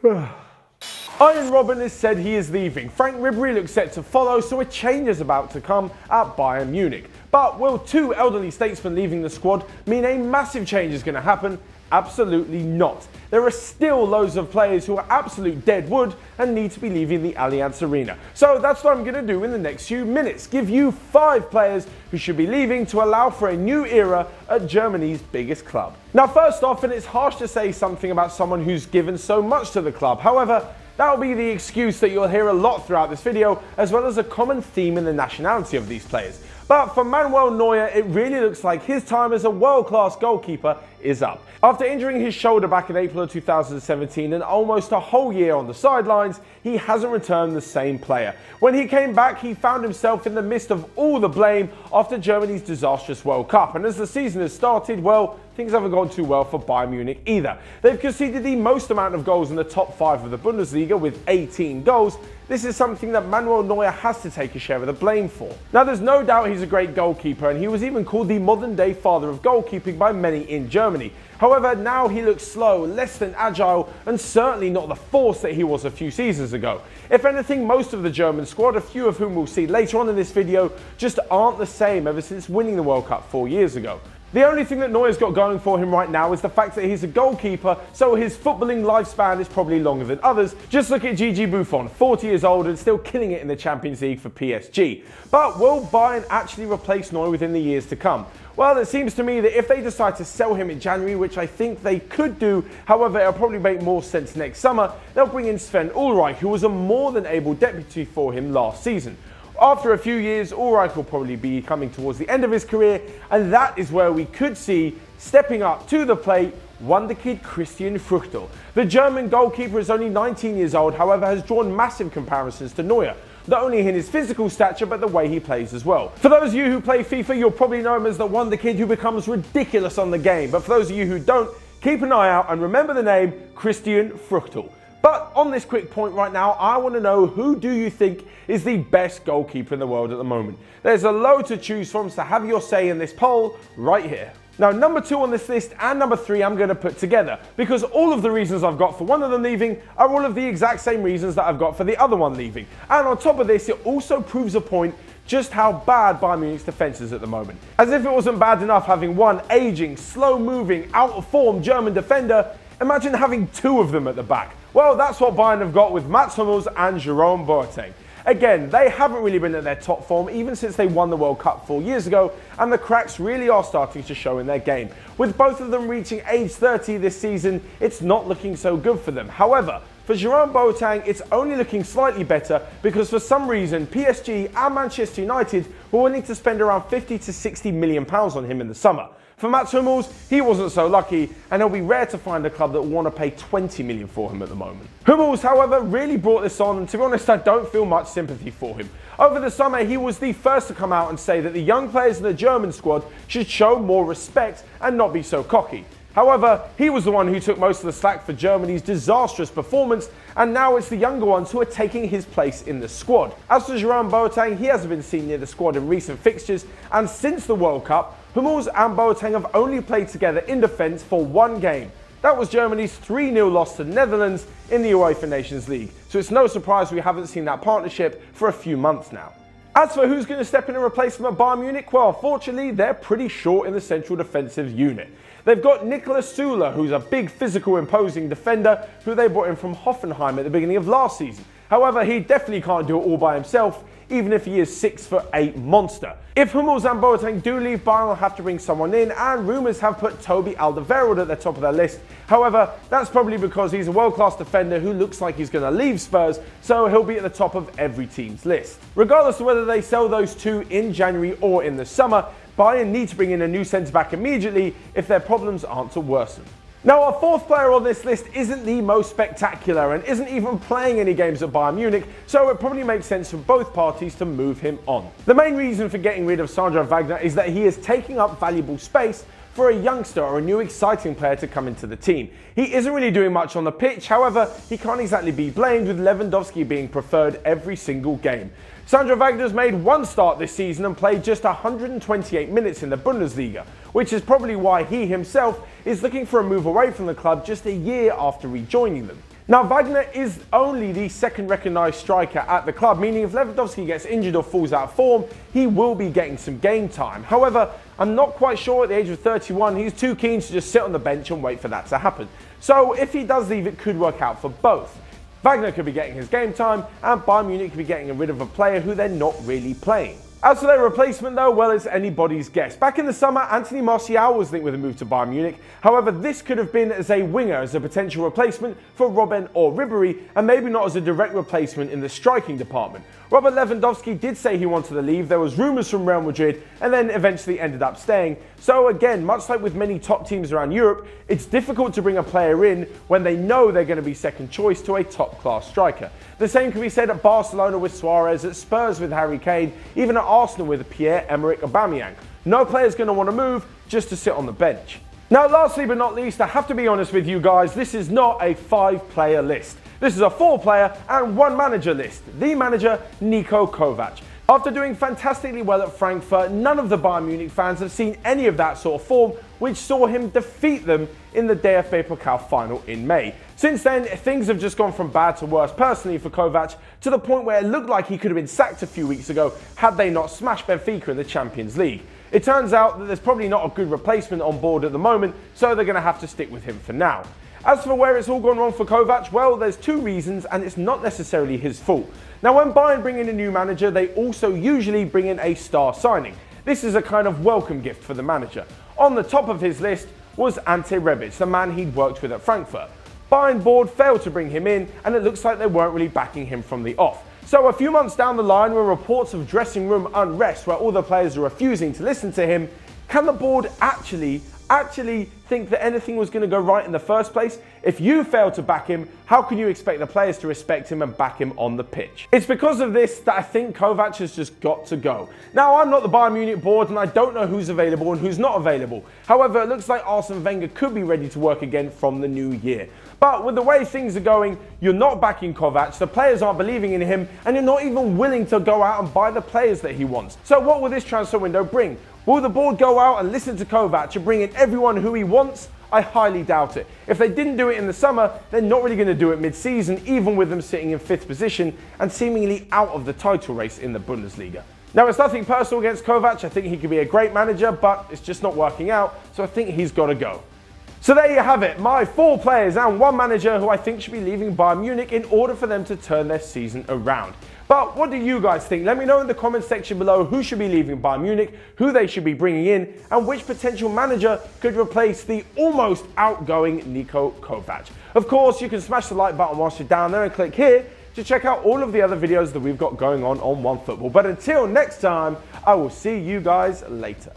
Iron Robin has said he is leaving. Frank Ribery looks set to follow, so a change is about to come at Bayern Munich. But will two elderly statesmen leaving the squad mean a massive change is going to happen? Absolutely not. There are still loads of players who are absolute dead wood and need to be leaving the Allianz Arena. So that's what I'm going to do in the next few minutes. Give you 5 players who should be leaving to allow for a new era at Germany's biggest club. Now first off, and it's harsh to say something about someone who's given so much to the club. However, that will be the excuse that you'll hear a lot throughout this video, as well as a common theme in the nationality of these players. But for Manuel Neuer, it really looks like his time as a world-class goalkeeper is up. After injuring his shoulder back in April of 2017 and almost a whole year on the sidelines, he hasn't returned the same player. When he came back, he found himself in the midst of all the blame after Germany's disastrous World Cup. And as the season has started, well, things haven't gone too well for Bayern Munich either. They've conceded the most amount of goals in the top 5 of the Bundesliga with 18 goals. This is something that Manuel Neuer has to take a share of the blame for. Now there's no doubt he's a great goalkeeper, and he was even called the modern day father of goalkeeping by many in Germany. However, now he looks slow, less than agile, and certainly not the force that he was a few seasons ago. If anything, most of the German squad, a few of whom we'll see later on in this video, just aren't the same ever since winning the World Cup 4 years ago. The only thing that Neuer's got going for him right now is the fact that he's a goalkeeper, so his footballing lifespan is probably longer than others. Just look at Gigi Buffon, 40 years old and still killing it in the Champions League for PSG. But will Bayern actually replace Neuer within the years to come? Well, it seems to me that if they decide to sell him in January, which I think they could do, however, it'll probably make more sense next summer, they'll bring in Sven Ulreich, who was a more than able deputy for him last season. After a few years, Ulreich will probably be coming towards the end of his career, and that is where we could see, stepping up to the plate, wonderkid Christian Fruchtel. The German goalkeeper is only 19 years old, however has drawn massive comparisons to Neuer, not only in his physical stature but the way he plays as well. For those of you who play FIFA, you'll probably know him as the wonderkid who becomes ridiculous on the game, but for those of you who don't, keep an eye out and remember the name Christian Fruchtel. But on this quick point right now, I want to know, who do you think is the best goalkeeper in the world at the moment? There's a load to choose from, so have your say in this poll right here. Now, number 2 on this list and number 3 I'm going to put together, because all of the reasons I've got for one of them leaving are all of the exact same reasons that I've got for the other one leaving. And on top of this, it also proves a point just how bad Bayern Munich's defence is at the moment. As if it wasn't bad enough having one aging, slow-moving, out-of-form German defender, imagine having 2 of them at the back. Well, that's what Bayern have got with Mats Hummels and Jerome Boateng. Again, they haven't really been at their top form even since they won the World Cup 4 years ago, and the cracks really are starting to show in their game. With both of them reaching age 30 this season, it's not looking so good for them. However, for Jerome Boateng, it's only looking slightly better because for some reason PSG and Manchester United were willing to spend around 50 to 60 million pounds on him in the summer. For Mats Hummels, he wasn't so lucky, and it'll be rare to find a club that will want to pay 20 million for him at the moment. Hummels, however, really brought this on, and to be honest, I don't feel much sympathy for him. Over the summer, he was the first to come out and say that the young players in the German squad should show more respect and not be so cocky. However, he was the one who took most of the slack for Germany's disastrous performance, and now it's the younger ones who are taking his place in the squad. As for Jerome Boateng, he hasn't been seen near the squad in recent fixtures, and since the World Cup, Hummels and Boateng have only played together in defence for 1 game. That was Germany's 3-0 loss to the Netherlands in the UEFA Nations League, so it's no surprise we haven't seen that partnership for a few months now. As for who's going to step in and replace them at Bayern Munich, well, unfortunately, they're pretty short in the central defensive unit. They've got Niklas Süle, who's a big, physical, imposing defender who they brought in from Hoffenheim at the beginning of last season. However, he definitely can't do it all by himself, even if he is 6'8" monster. If Hummels and Boateng do leave, Bayern will have to bring someone in, and rumours have put Toby Alderweireld at the top of their list. However, that's probably because he's a world-class defender who looks like he's going to leave Spurs, so he'll be at the top of every team's list. Regardless of whether they sell those 2 in January or in the summer, Bayern need to bring in a new centre-back immediately if their problems aren't to worsen. Now, our 4th player on this list isn't the most spectacular and isn't even playing any games at Bayern Munich, so it probably makes sense for both parties to move him on. The main reason for getting rid of Sandro Wagner is that he is taking up valuable space for a youngster or a new exciting player to come into the team. He isn't really doing much on the pitch, however, he can't exactly be blamed with Lewandowski being preferred every single game. Sandro Wagner's made 1 start this season and played just 128 minutes in the Bundesliga, which is probably why he himself is looking for a move away from the club just a year after rejoining them. Now, Wagner is only the second recognised striker at the club, meaning if Lewandowski gets injured or falls out of form, he will be getting some game time. However, I'm not quite sure at the age of 31, he's too keen to just sit on the bench and wait for that to happen. So if he does leave, it could work out for both. Wagner could be getting his game time, and Bayern Munich could be getting rid of a player who they're not really playing. As for their replacement though, well, it's anybody's guess. Back in the summer, Anthony Martial was linked with a move to Bayern Munich. However, this could have been as a winger, as a potential replacement for Robben or Ribéry, and maybe not as a direct replacement in the striking department. Robert Lewandowski did say he wanted to leave. There was rumours from Real Madrid and then eventually ended up staying. So again, much like with many top teams around Europe, it's difficult to bring a player in when they know they're going to be second choice to a top-class striker. The same can be said at Barcelona with Suarez, at Spurs with Harry Kane, even at Arsenal with Pierre-Emerick Aubameyang. No player's going to want to move just to sit on the bench. Now, lastly but not least, I have to be honest with you guys, this is not a 5-player list. This is a 4-player and 1-manager list. The manager, Niko Kovac. After doing fantastically well at Frankfurt, none of the Bayern Munich fans have seen any of that sort of form, which saw him defeat them in the DFB Pokal final in May. Since then, things have just gone from bad to worse personally for Kovac, to the point where it looked like he could have been sacked a few weeks ago had they not smashed Benfica in the Champions League. It turns out that there's probably not a good replacement on board at the moment, so they're going to have to stick with him for now. As for where it's all gone wrong for Kovac, well, there's 2 reasons, and it's not necessarily his fault. Now, when Bayern bring in a new manager, they also usually bring in a star signing. This is a kind of welcome gift for the manager. On the top of his list was Ante Rebic, the man he'd worked with at Frankfurt. Bayern board failed to bring him in, and it looks like they weren't really backing him from the off. So a few months down the line, when reports of dressing room unrest where all the players are refusing to listen to him, can the board actually think that anything was going to go right in the first place? If you fail to back him, how can you expect the players to respect him and back him on the pitch? It's because of this that I think Kovac has just got to go. Now, I'm not the Bayern Munich board and I don't know who's available and who's not available. However, it looks like Arsene Wenger could be ready to work again from the new year. But with the way things are going, you're not backing Kovac, the players aren't believing in him, and you're not even willing to go out and buy the players that he wants. So what will this transfer window bring? Will the board go out and listen to Kovac and bring in everyone who he wants? I highly doubt it. If they didn't do it in the summer, they're not really going to do it mid-season, even with them sitting in 5th position and seemingly out of the title race in the Bundesliga. Now, it's nothing personal against Kovac. I think he could be a great manager, but it's just not working out, so I think he's got to go. So there you have it, my 4 players and 1 manager who I think should be leaving Bayern Munich in order for them to turn their season around. But what do you guys think? Let me know in the comments section below who should be leaving Bayern Munich, who they should be bringing in, and which potential manager could replace the almost outgoing Niko Kovac. Of course, you can smash the like button whilst you're down there and click here to check out all of the other videos that we've got going on Onefootball. But until next time, I will see you guys later.